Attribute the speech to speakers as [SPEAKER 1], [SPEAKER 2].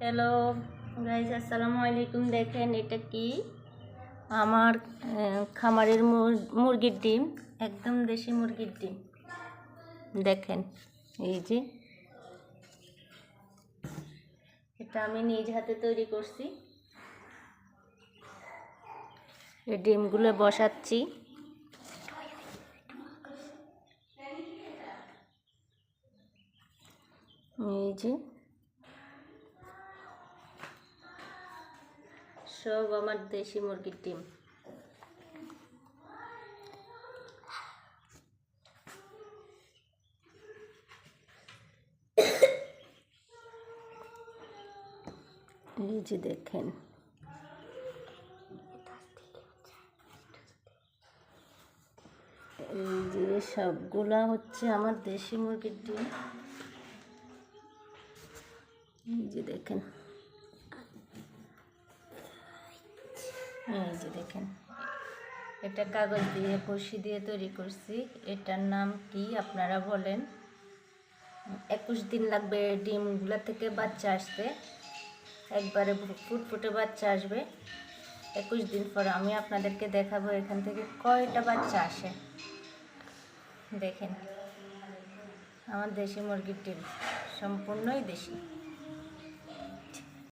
[SPEAKER 1] Hello guys, আসসালামু আলাইকুম। দেখেন এটা কি আমার খামারের মুরগির ডিম, একদম দেশি মুরগির ডিম। দেখেন এই যে এটা আমি নিজ হাতে তৈরি করছি। এই ডিমগুলো বসাচ্ছি। এই যে সব আমার দেশি মুরগির ডিম। এই যে দেখেন এই যে সবগুলা হচ্ছে আমার দেশি মুরগির ডিম। এই যে দেখেন, এই যে দেখেন এটা কাগজ দিয়ে বড়শি দিয়ে তৈরি করছি। এটার নাম কি আপনারা বলেন? 21 দিন লাগবে ডিমগুলা থেকে বাচ্চা আসতে, একবারে ফুটফুটে বাচ্চা আসবে। 21 দিন পর আমি আপনাদেরকে দেখাবো এখান থেকে কয়টা বাচ্চা আসে। দেখেন আমার দেশি মুরগির ডিম সম্পূর্ণই দেশি।